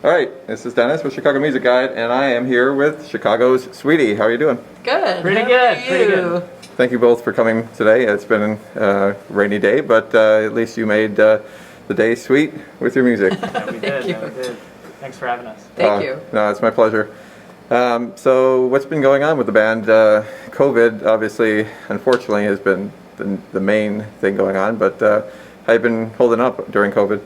All right, this is Dennis with Chicago Music Guide, and I am here with Chicago's Sweetie. How are you doing? Good. Pretty How good, are pretty you? good. Thank you both for coming today. It's been a rainy day, but at least you made the day sweet with your music. Yeah, we did. you. Yeah, we did. Thanks for having us. Thank you. No, it's my pleasure. So what's been going on with the band? COVID, obviously, unfortunately, has been the main thing going on, but how have you been holding up during COVID?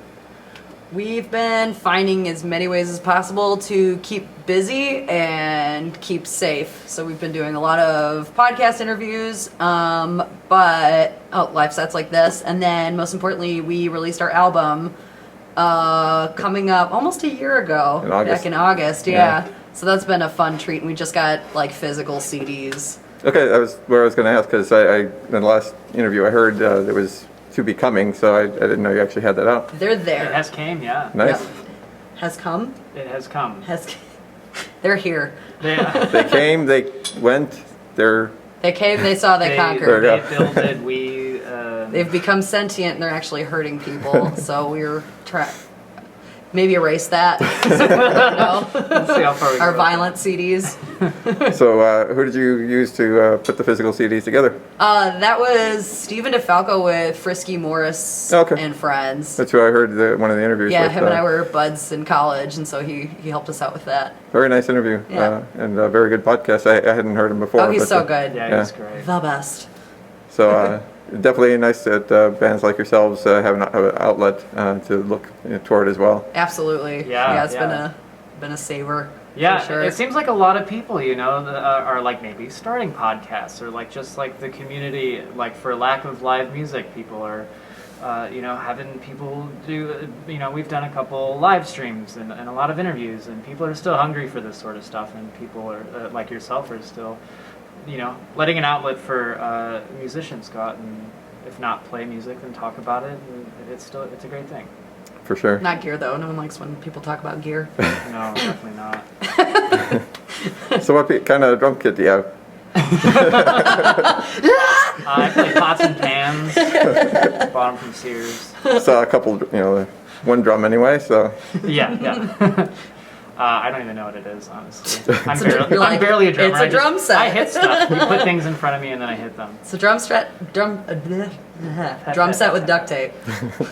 We've been finding as many ways as possible to keep busy and keep safe. So we've been doing a lot of podcast interviews, live sets like this, and then most importantly, we released our album coming up almost a year ago, In August. back in August. Yeah. So that's been a fun treat, and we just got like physical CDs. Okay, that was where I was going to ask, because I in the last interview I heard there was to be coming, so I didn't know you actually had that out. They're It there. has came, yeah. Nice. Yep. Has come. It has come. They're here. They, They came, they went, they're... They came. They saw. They There conquered. you They go. builded. We. They've become sentient and they're actually hurting people. So we're trying maybe erase that. No. Let's see how far we Our go. violent CDs. So who did you use to put the physical CDs together? That was Steven DeFalco with Frisky Morris Okay. and friends. That's who I heard one of the interviews Yeah, with. him and I were buds in college, and so he helped us out with that. Very nice interview, Yeah. and a very good podcast. I hadn't heard him before. Oh, he's but, so good. Yeah, Yeah. he's great. The best. So definitely nice that bands like yourselves have an outlet to look toward as well. Absolutely. Yeah, It's yeah. been a saver. Yeah, for sure. it seems like a lot of people, are like maybe starting podcasts or like just like the community, like for lack of live music, people are, having people do, we've done a couple live streams and a lot of interviews, and people are still hungry for this sort of stuff, and people are like yourself are still, letting an outlet for musicians go out and if not play music, then talk about it, and it's a great thing. For sure. Not gear though. No one likes when people talk about gear. No, definitely not. So what kind of drum kit do you have? I play pots and pans. Bought them from Sears. Saw a couple, one drum anyway. So Yeah. I don't even know what it is, honestly. I'm You're like, barely a drummer. "It's a drum set." I hit stuff. You put things in front of me and then I hit them. It's a drum set with duct tape.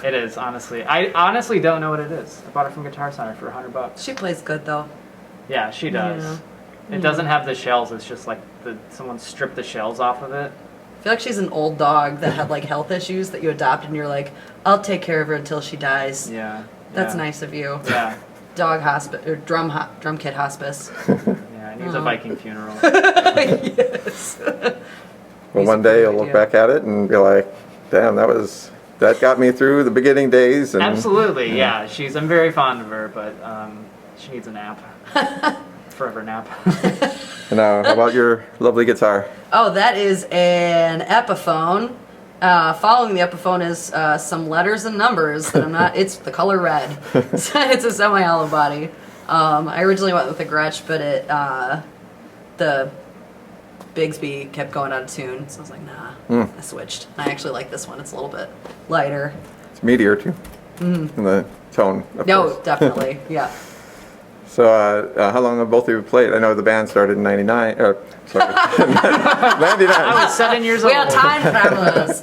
It is, honestly. I honestly don't know what it is. I bought it from Guitar Center for $100. She plays good though. Yeah, she does. Yeah. It doesn't have the shells. It's just like someone stripped the shells off of it. I feel like she's an old dog that had like health issues that you adopted, and you're like, I'll take care of her until she dies. Yeah. That's yeah. nice of you. Yeah. Dog hospice or drum kit hospice. Yeah, it needs a Viking funeral. Yes. well, one day you'll look back at it and be like, "Damn, that got me through the beginning days." And Absolutely, yeah. I'm very fond of her, but she needs a nap. Forever nap. How about your lovely guitar? Oh, that is an Epiphone. Following the Epiphone is some letters and numbers that I'm not. It's the color red. So it's a semi-hollow body. I originally went with a Gretsch, but the Bigsby kept going out of tune, so I was like, nah. I switched. I actually like this one. It's a little bit lighter. It's meatier too, in the tone. Of No, course. definitely, yeah. So, how long have both of you played? I know the band started in '99. Sorry, I '99. was 7 years We old. got time travelers.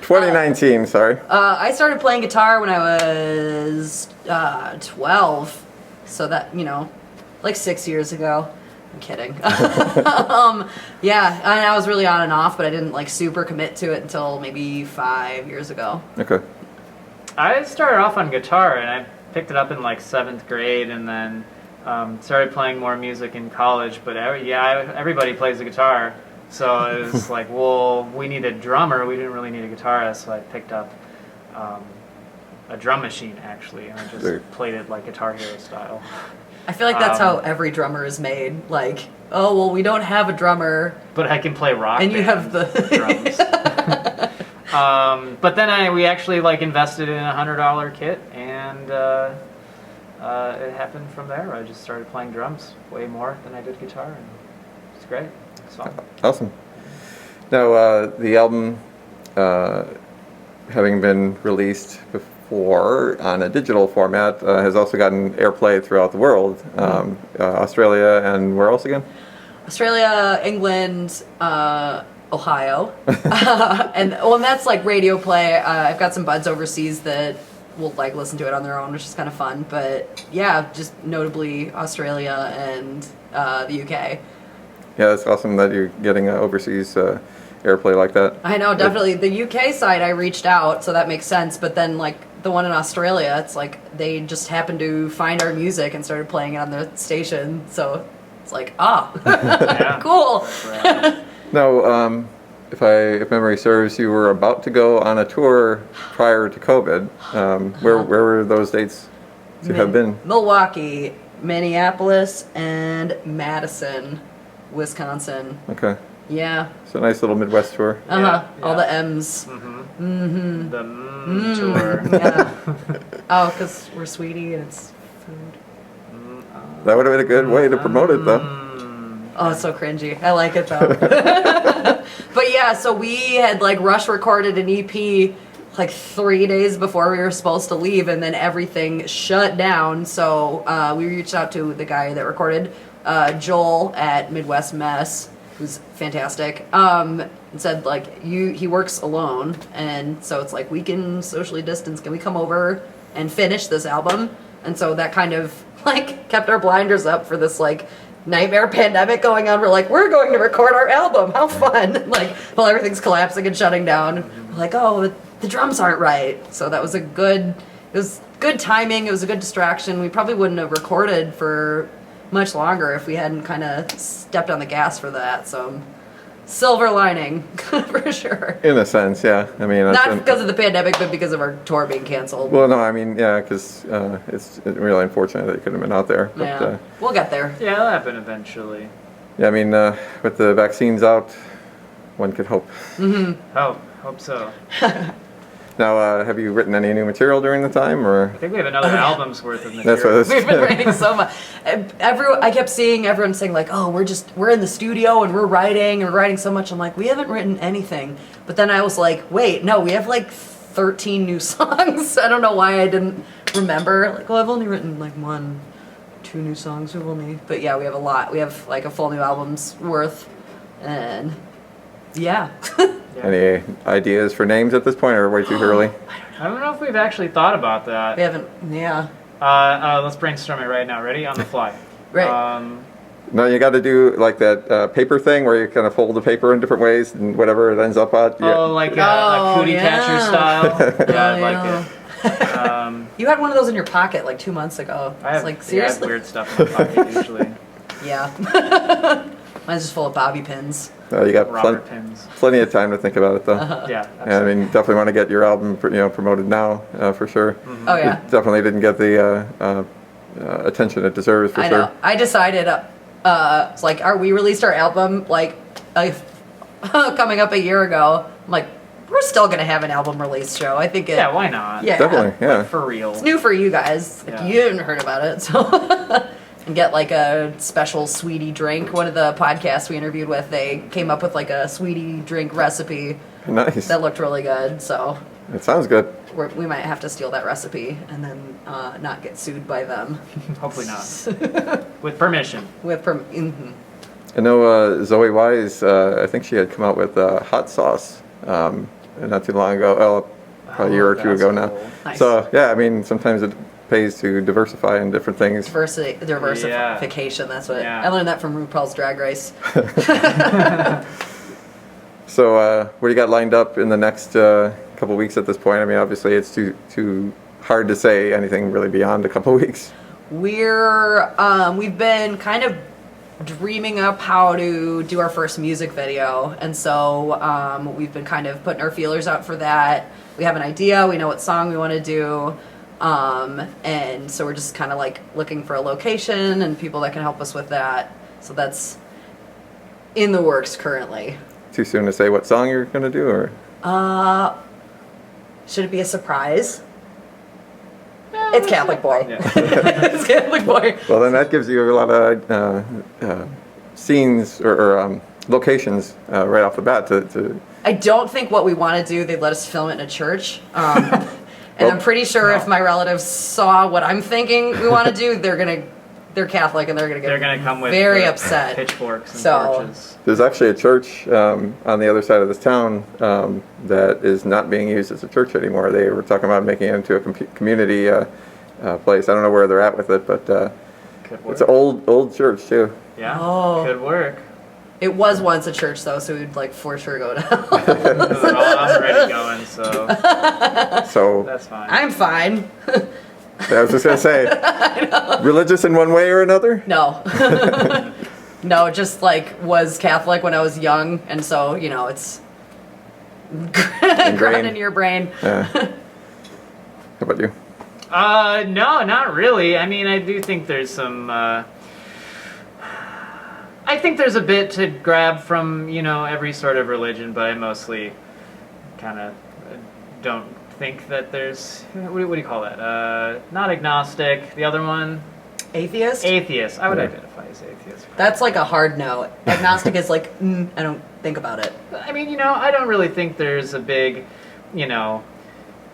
2019. Sorry. I started playing guitar when I was 12, so that like 6 years ago. I'm kidding. Yeah, and I was really on and off, but I didn't like super commit to it until maybe 5 years ago. Okay. I started off on guitar, and I picked it up in like 7th grade, and then started playing more music in college. But everybody plays the guitar, so it was like, well, we need a drummer. We didn't really need a guitarist, so I picked up a drum machine actually, and I just There. played it like Guitar Hero style. I feel like that's how every drummer is made. Like, oh well, we don't have a drummer, But I can play rock. and you have band the drums. But then we actually like invested in a $100 kit, and it happened from there. I just started playing drums way more than I did guitar, and it's great. So Awesome. Now, the album having been released 4 on a digital format has also gotten airplay throughout the world. Australia and where else again? Australia, England, Ohio, and that's like radio play. I've got some buds overseas that will like listen to it on their own, which is kind of fun. But yeah, just notably Australia and the UK. Yeah, it's awesome that you're getting overseas airplay like that. I know, definitely. The UK side, I reached out, so that makes sense. But then, like, the one in Australia, it's like they just happened to find our music and started playing it on their station. So it's like, Yeah. cool. Right. Now, if memory serves, you were about to go on a tour prior to COVID. Where were those dates to have been? Milwaukee, Minneapolis, and Madison, Wisconsin. Okay, Yeah. so a nice little Midwest tour. Uh-huh. Yeah, All yeah. the M's. The tour. Yeah. Oh, because we're sweetie and it's food. That would have been a good way to promote it, though. Oh, it's so cringy. I like it though. But yeah, so we had like rush recorded an EP like 3 days before we were supposed to leave, and then everything shut down. So we reached out to the guy that recorded, Joel at Midwest Mess, who's fantastic. And said like he works alone, and so it's like we can socially distance. Can we come over and finish this album? And so that kind of like kept our blinders up for this like nightmare pandemic going on. We're going to record our album. How fun! Like while everything's collapsing and shutting down, we're like, oh, the drums aren't right. So that was it was good timing. It was a good distraction. We probably wouldn't have recorded for much longer if we hadn't kind of stepped on the gas for that. So silver lining for sure. In a sense, yeah. I mean, Not because of the pandemic, but because of our tour being canceled. well, no, I mean, yeah, because it's really unfortunate that you couldn't have been out there. But, Yeah, we'll get there. Yeah, it'll happen eventually. yeah, I mean, with the vaccines out, one could hope. Hope so. Now, have you written any new material during the time, or? I think we have another album's worth of That's what material. it's. We've been writing so much. I kept seeing everyone saying like, "Oh, we're in the studio and we're writing so much." I'm like, we haven't written anything. But then I was like, wait, no, we have like 13 new songs. I don't know why I didn't remember. Like, well, I've only written like 2 new songs. But yeah, we have a lot. We have like a full new album's worth, and yeah. Any ideas for names at this point, or way too early? I don't know if we've actually thought about that. We haven't. Yeah. Let's brainstorm it right now. Ready? On the fly. Right. No, you got to do like that paper thing where you kind of fold the paper in different ways and whatever it ends up at. Oh, like a Oh, cootie catcher yeah. style? Yeah, I'd yeah. like it. You had one of those in your pocket like 2 months ago. I have, It's like yeah, I have seriously. weird stuff in my pocket usually. Yeah. Mine's just full of bobby pins. You got Robber pins. plenty of time to think about it, though. Yeah, Yeah, I absolutely. mean, definitely want to get your album, promoted now, for sure. Oh yeah. It definitely didn't get the attention it deserves, for I sure. know. I decided. It's like, we released our album like coming up a year ago. I'm like, we're still gonna have an album release show. I think it. Yeah, why not? Yeah. Definitely, yeah. For real. It's new for you guys. Like, Yeah. you hadn't heard about it, so. And get like a special sweetie drink. One of the podcasts we interviewed with, they came up with like a sweetie drink recipe Nice. that looked really good. So It sounds good. we might have to steal that recipe and then not get sued by them. Hopefully not. With permission. With I know Zoe Wise, I think she had come out with hot sauce not too long ago. Well, probably a year or two that's ago now. cool. Nice. So, yeah, I mean, sometimes it pays to diversify in different things. diversification. That's what Yeah. I learned that from RuPaul's Drag Race. So, what do you got lined up in the next couple weeks at this point? I mean, obviously, it's too hard to say anything really beyond a couple weeks. We've been kind of dreaming up how to do our first music video, and so we've been kind of putting our feelers out for that. We have an idea. We know what song we want to do. And so we're just kind of like looking for a location and people that can help us with that. So that's in the works currently. Too soon to say what song you're going to do, or? Should it be a surprise? It's Catholic Boy. Yeah. It's Catholic Boy. Well, then that gives you a lot of scenes or locations right off the bat to I don't think what we want to do, they'd let us film it in a church. And Well, I'm pretty sure no. if my relatives saw what I'm thinking we want to do, they're Catholic and they're gonna They're get gonna come with very the upset. pitchforks and So- torches. There's actually a church on the other side of this town that is not being used as a church anymore. They were talking about making it into a community place. I don't know where they're at with it, but Could work. it's an old church too. Yeah, Oh. could work. It was once a church though, so we'd like for sure go to hell. Well, I'm already going, so So that's fine. I'm fine. I was just gonna say, religious in one way or another. No. No, just like was Catholic when I was young, and so, you know, it's ingrained in your brain. Yeah. How about you? No, not really. I mean, I do think there's some. I think there's a bit to grab from, you know, every sort of religion, but I mostly kind of don't think that there's. What do you call that? Not agnostic. The other one, Atheist? atheist. I would Yeah. identify as atheist. That's like a hard no. Agnostic is like, I don't think about it. I mean, you know, I don't really think there's a big, you know,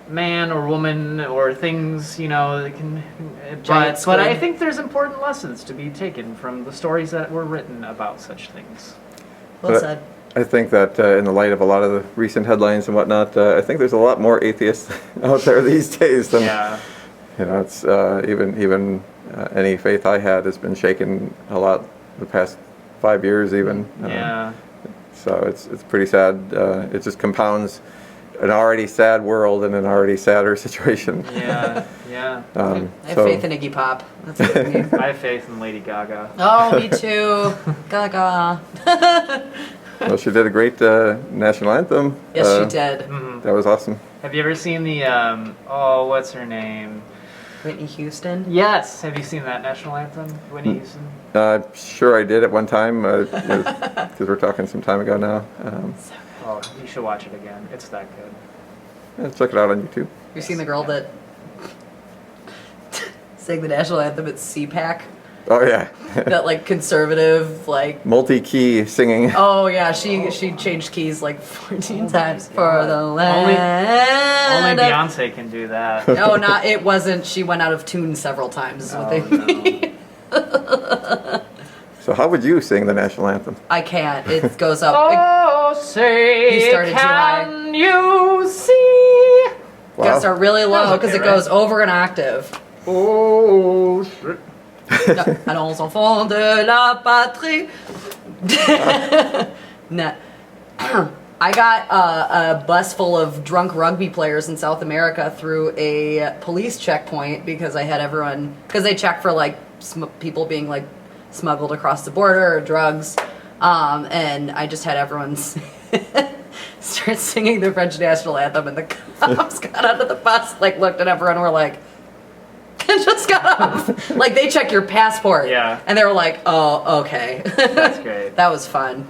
man or woman or things, you know, that can. Giant But I squid. think there's important lessons to be taken from the stories that were written about such things. Well But- said. I think that in the light of a lot of the recent headlines and whatnot, I think there's a lot more atheists out there these days than Yeah. you know. It's even any faith I had has been shaken a lot the past 5 years even. Yeah. So it's pretty sad. It just compounds an already sad world and an already sadder situation. Yeah. Yeah. I have so- faith in Iggy Pop. That's what I mean. I have faith in Lady Gaga. Oh, me too. Gaga. Well, she did a great national anthem. Yes, she did. Mhm. That was awesome. Have you ever seen the oh, what's her name? Whitney Houston. Yes. Have you seen that national anthem, Whitney Houston? Sure, I did at one time because we're talking some time ago now. Oh, you should watch it again. It's that good. Yeah, check it out on YouTube. You seen the girl that sang the national anthem at CPAC? Oh yeah, That like conservative, like multi-key singing. oh yeah, she changed keys like 14 times for God. the Only land. of- Beyonce can do that. No, not it wasn't. She went out of tune several times. Is what they mean. So how would you sing the national anthem? I can't. It goes up. Oh, say, You started too high. can you see? It gotta start really low That was because okay, it goes over an octave. Oh, shit. Allons enfants de la patrie. Nah. I got a bus full of drunk rugby players in South America through a police checkpoint because I had everyone because they check for like people being like smuggled across the border or drugs, and I just had everyone start singing the French national anthem, and the cops got out of the bus, like looked at everyone, and were like. Just got off. Like they check your passport. Yeah. And they were like, "Oh, okay." That's great. That was fun.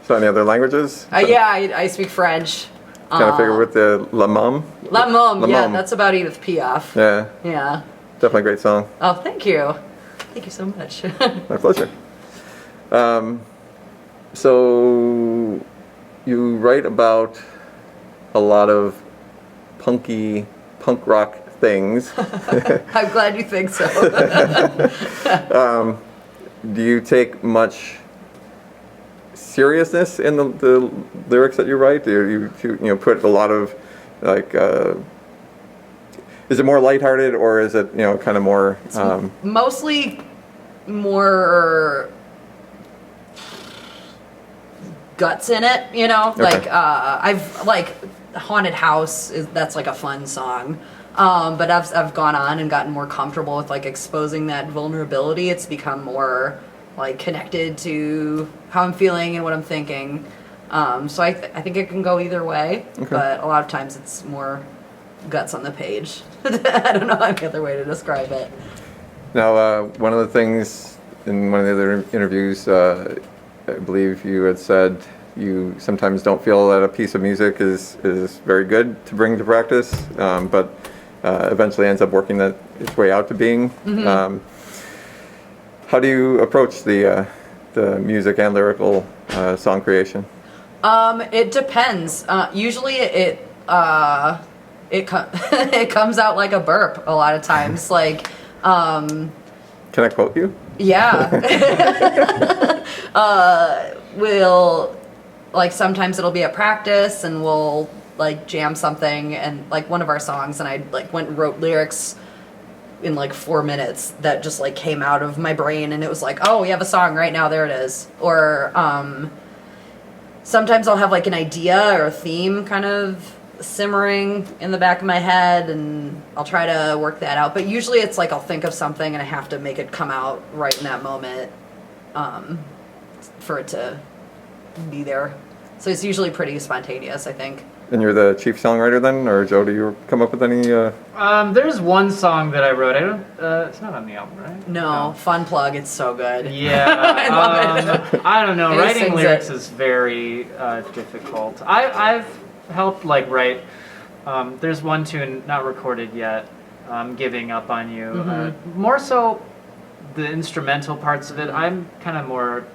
So any other languages? Yeah, I speak French. Kind of figure with the La Mom. La Mom. La Yeah, Mom. that's about Edith Piaf. Yeah, Yeah. definitely a great song. Oh, thank you. Thank you so much. My pleasure. So you write about a lot of punk rock things. I'm glad you think so. Do you take much seriousness in the lyrics that you write? Do you put a lot of like? Is it more lighthearted or is it kind of more? Mostly more guts in it, Okay. like I've like Haunted House that's like a fun song, but I've gone on and gotten more comfortable with like exposing that vulnerability. It's become more like connected to how I'm feeling and what I'm thinking, so I think it can go either way. Okay. But a lot of times it's more guts on the page. I don't know any other way to describe it. Now, one of the things in one of the other interviews, I believe you had said you sometimes don't feel that a piece of music is very good to bring to practice, but eventually ends up working its way out to being. How do you approach the music and lyrical song creation? It depends. Usually it it comes out like a burp a lot of times. Like, Can I quote you? yeah. We'll, like, sometimes it'll be at practice and we'll, like, jam something and, like, one of our songs, and I, like, went and wrote lyrics in, like, 4 minutes that just, like, came out of my brain, and it was like, oh, we have a song right now, there it is. Or, sometimes I'll have, like, an idea or a theme kind of simmering in the back of my head, and I'll try to work that out. But usually it's like I'll think of something and I have to make it come out right in that moment, for it to be there. So it's usually pretty spontaneous, I think. And you're the chief songwriter then, or Joe? Do you come up with any? There's one song that I wrote. I don't. It's not on the album, right? No, fun plug. It's so good. Yeah. I love it. I don't know. He Writing sings lyrics it. is very difficult. I've helped like write. There's one tune not recorded yet. Giving Up on You. Mm-hmm. More so, the instrumental parts of it. I'm kind of more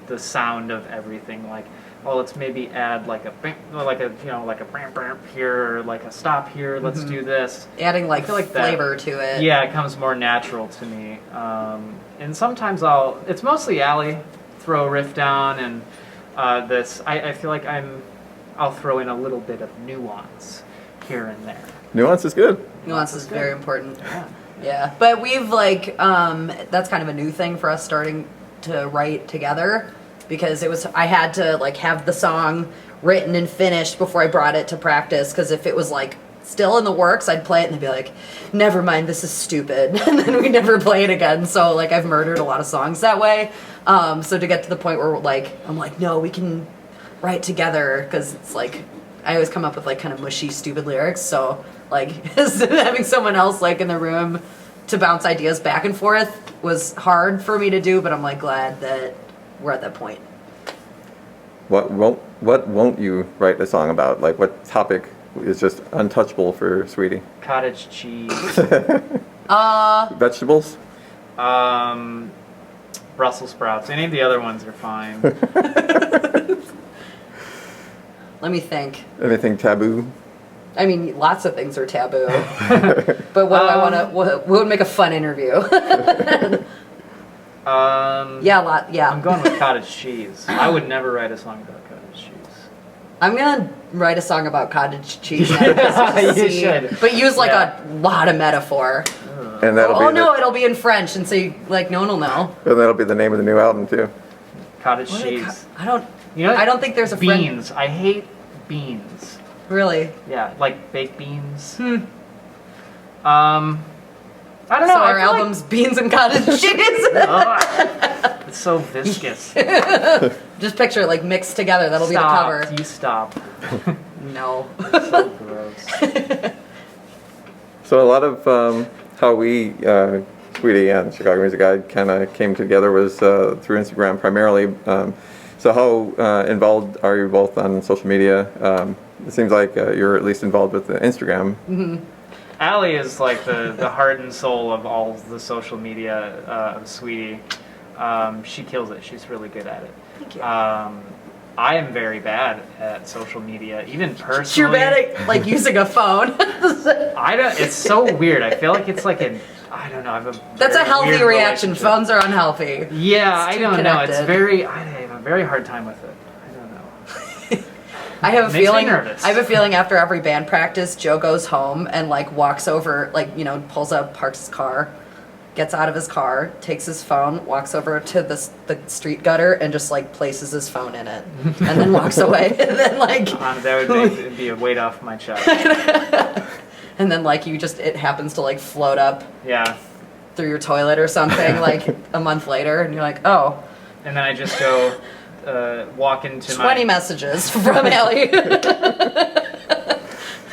the sound of everything. Like, oh, let's maybe add like a bam bam here, or like a stop here. Let's Mm-hmm. do this. Adding like, feel like that- flavor to it. Yeah, it comes more natural to me. And sometimes it's mostly Allie, throw a riff down, and I feel like I'll throw in a little bit of nuance here and there. Nuance is good. Nuance is very important. Yeah. Yeah, but we've like that's kind of a new thing for us starting to write together, because I had to like have the song written and finished before I brought it to practice, because if it was like still in the works, I'd play it and they'd be like, never mind, this is stupid, and then we never play it again. So like I've murdered a lot of songs that way. So to get to the point where like I'm like, no, we can write together, because it's like I always come up with like kind of mushy, stupid lyrics. So like having someone else like in the room to bounce ideas back and forth was hard for me to do, but I'm like glad that we're at that point. What won't you write a song about? Like, what topic is just untouchable for Sweetie? Cottage cheese. Vegetables? Brussels sprouts. Any of the other ones are fine. Let me think. Anything taboo? I mean, lots of things are taboo. But what do I want to? What would make a fun interview? Yeah, yeah. I'm going with cottage cheese. I would never write a song about cottage cheese. I'm gonna write a song about cottage cheese. Now, You see, should. but use like Yeah. a lot of metaphor. And that'll Oh be no, it'll be in French, and so like no one will know. and that'll be the name of the new album too. Cottage What are they cheese. I don't. You know, I don't think there's a French. beans. I hate beans. Really. Yeah, like baked beans. Hmm. I don't know. So I our feel like- album's Beans and Cottage Cheese. Ugh. It's so viscous. Just picture it like mixed together. That'll Stop. be the cover. You stop. No. It's so gross. So a lot of how we, Sweetie and Chicago Music Guide, kind of came together was through Instagram primarily. So how involved are you both on social media? It seems like you're at least involved with the Instagram. Allie is like the heart and soul of all the social media of Sweetie. She kills it. She's really good at it. Thank you. I am very bad at social media, even personally. You're bad at like using a phone. I don't. It's so weird. I feel like it's like I don't know. I have a. That's a very healthy weird reaction. relationship. Phones are unhealthy. Yeah, It's I too don't know. It's connected. I have a very hard time with it. I don't know. I have a Makes me feeling. nervous. I have a feeling after every band practice, Joe goes home and like walks over, like pulls up, parks his car, gets out of his car, takes his phone, walks over to the street gutter, and just like places his phone in it, and then walks away, and then like, That would be a weight off my chest. and then like it happens to like float up Yeah. through your toilet or something like a month later, and you're like, oh, And then I just go walk into 20 messages from Allie.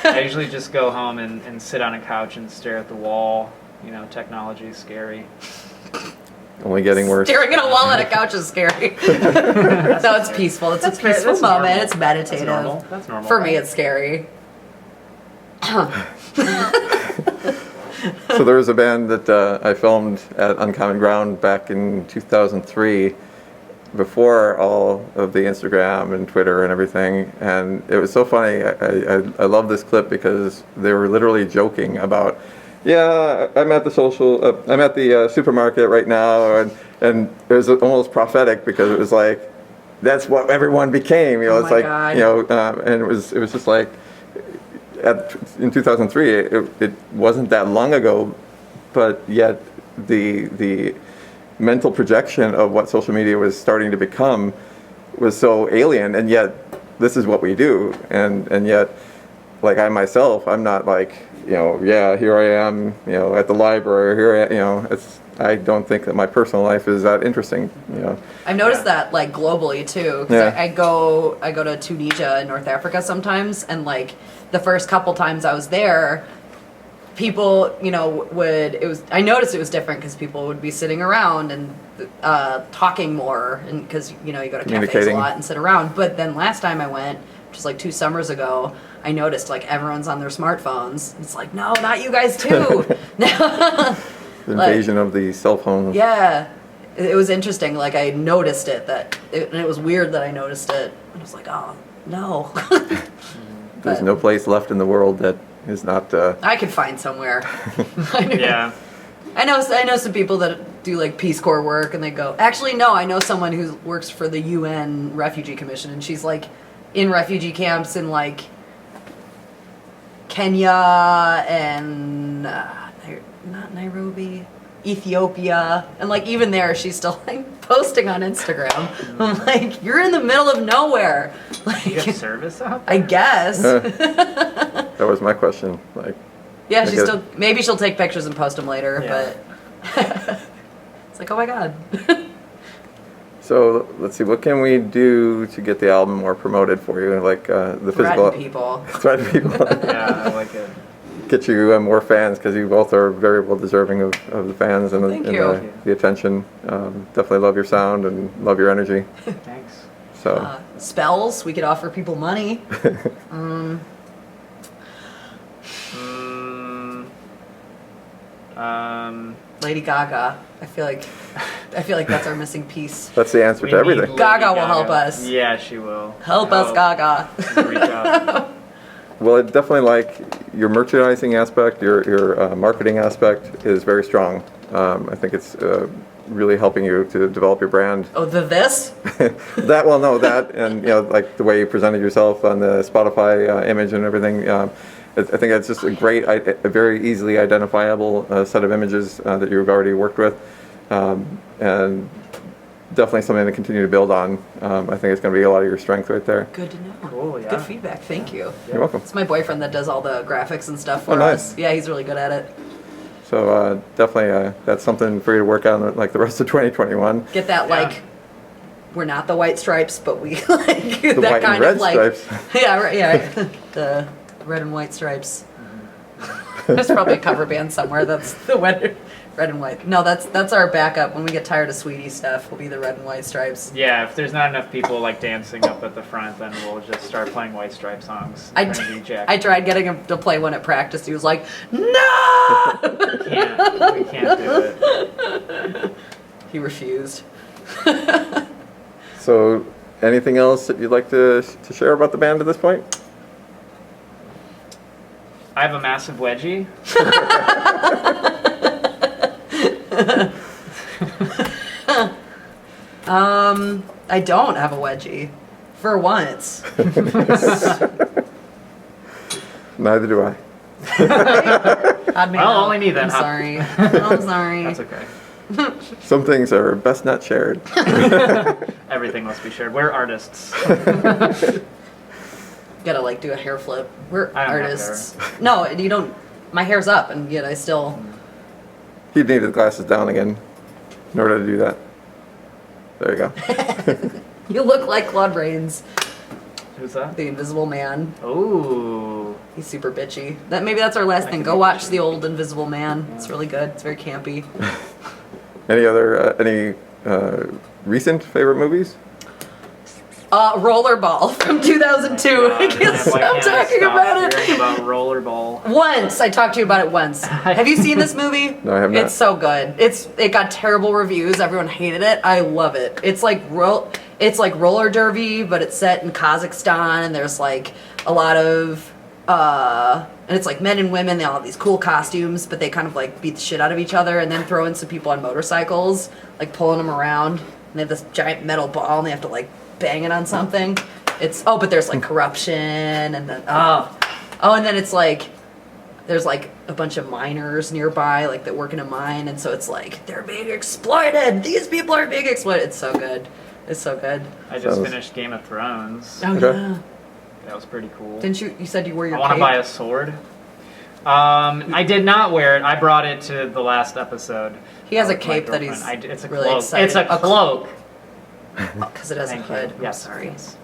I usually just go home and sit on a couch and stare at the wall. You know, technology is scary. Only getting worse. Staring at a wall on a couch is scary. No, it's peaceful. It's a peaceful that's moment. normal. It's meditative. That's normal. For me, it's scary. So there was a band that I filmed at Uncommon Ground back in 2003. before all of the Instagram and Twitter and everything, and it was so funny. I love this clip because they were literally joking about, yeah, I'm at the supermarket right now, and it was almost prophetic because it was like, that's what everyone became. You know, Oh it's my like, God. you know, and it was just like, in 2003, it wasn't that long ago, but yet the mental projection of what social media was starting to become was so alien, and yet this is what we do, and yet, like, I myself, I'm not like, you know, yeah, here I am, you know, at the library, you know, I don't think that my personal life is that interesting, you know. I've noticed Yeah. that like globally too. 'Cause Yeah. I go to Tunisia in North Africa sometimes, and like the first couple times I was there, people, you know, I noticed it was different because people would be sitting around and talking more, and because, you know, you go to cafes a Communicating. lot and sit around. But then last time I went, which was like 2 summers ago, I noticed like everyone's on their smartphones. It's like, no, not you guys too. The invasion of the cell phone. Yeah, it was interesting. Like I noticed it, and it was weird that I noticed it. I was like, oh no. There's But no place left in the world that is not. I could find somewhere. Yeah. I know some people that do like Peace Corps work, and they go. Actually, no, I know someone who works for the UN Refugee Commission, and she's like in refugee camps in like Kenya and not Nairobi, Ethiopia, and like even there, she's still like posting on Instagram. I'm like, you're in the middle of nowhere. You have Like, service out? I guess. That was my question. Like, Yeah, I she's guess- still. Maybe she'll take pictures and post them later, Yeah. but it's like, oh my god. so let's see, what can we do to get the album more promoted for you? Like the physical. Threaten people. Threaten people. Yeah, I like it. Get you more fans, because you both are very well deserving of the fans and, Thank and you. the attention. Definitely love your sound and love your energy. Thanks. So Spells. We could offer people money. Mm, Lady Gaga. I feel like that's our missing piece. that's the answer we to need everything. Lady Gaga will help us. Yeah, she will. Help us, Gaga. Reach out. Well, I definitely like your merchandising aspect, your marketing aspect is very strong. I think it's really helping you to develop your brand. Oh, this? That, and you know, like the way you presented yourself on the Spotify image and everything. I think it's just a very easily identifiable set of images that you've already worked with, and definitely something to continue to build on. I think it's going to be a lot of your strength right there. Good to know. Cool, yeah. Good feedback. Thank you. You're welcome. It's my boyfriend that does all the graphics and stuff for Oh, nice. us. Yeah, he's really good at it. So definitely that's something for you to work on like the rest of 2021. Get that Yeah. like we're not the white stripes, but we like The that white kind and red of like stripes. yeah, right, yeah, the red and white stripes. There's probably a cover band somewhere that's the red and white. No, that's our backup when we get tired of Sweetie stuff. Will be the red and white stripes. Yeah, if there's not enough people like dancing up at the front, then we'll just start playing White Stripe songs. I Trinity Jack. tried getting him to play one at practice. He was like, "No!" We can't do it. He refused. So anything else that you'd like to share about the band at this point? I have a massive wedgie. I don't have a wedgie, for once. Neither do I. Odd me Well, out. only me then, I'm huh? sorry. I'm sorry. That's okay. Some things are best not shared. Everything must be shared. We're artists. Gotta like do a hair flip. We're I don't have artists. No, you don't. My hair's up, and yet I still. He'd need his glasses down again in order to do that. There you go. You look like Claude Rains, Who's that? the Invisible Man. Ooh. He's super bitchy. Maybe that's our last I thing. can Go be watch bitchy. the old Invisible Man. It's really good. It's very campy. Any other recent favorite movies? Rollerball from 2002. I can't stop talking about Hearing it. about Rollerball. Once I talked to you about it once. Have you seen this movie? No, I have not. It's so good. It got terrible reviews. Everyone hated it. I love it. It's like roller derby, but it's set in Kazakhstan, and there's like a lot of and it's like men and women. They all have these cool costumes, but they kind of like beat the shit out of each other, and then throw in some people on motorcycles, like pulling them around. And they have this giant metal ball, and they have to like bang it on something. But there's like corruption, and then and then it's like there's like a bunch of miners nearby, like that work in a mine, and so it's like they're being exploited. These people are being exploited. It's so good. It's so good. I just Sounds- finished Game of Thrones. Oh Okay. yeah. That was pretty cool. Didn't you? You said you wore your. I want to cape? buy a sword. I did not wear it. I brought it to the last episode. He has a with my cape that he's girlfriend. It's a really cloak. excited. It's a cloak. Because it has a Thank hood. you. I'm Yes, sorry. yes.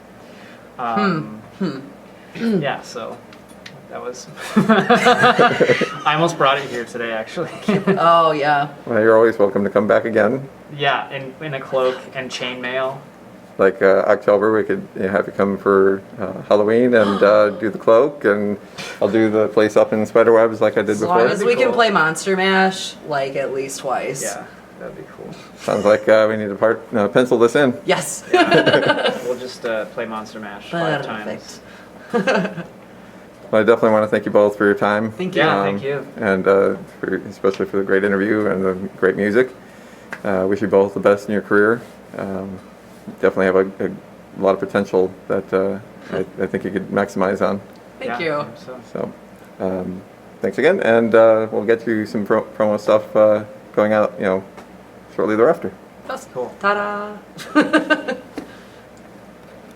Yeah, so that was. I almost brought it here today, actually. Oh yeah. Well, you're always welcome to come back again. Yeah, in a cloak and chainmail. Like October, we could have you come for Halloween and do the cloak, and I'll do the place up in spiderwebs like I did As before. long as we can cool. play Monster Mash like at least twice. Yeah, that'd be cool. Sounds like we need to pencil this in. Yes. We'll just play Monster Mash 5 times. Perfect. Well, I definitely want to thank you both for your time. Thank you. Yeah, thank you. And especially for the great interview and the great music. Wish you both the best in your career. Definitely have a lot of potential that I think you could maximize on. Thank Yeah, you. I hope so. So, thanks again, and we'll get you some promo stuff going out, shortly thereafter. That's Cool. Ta-da.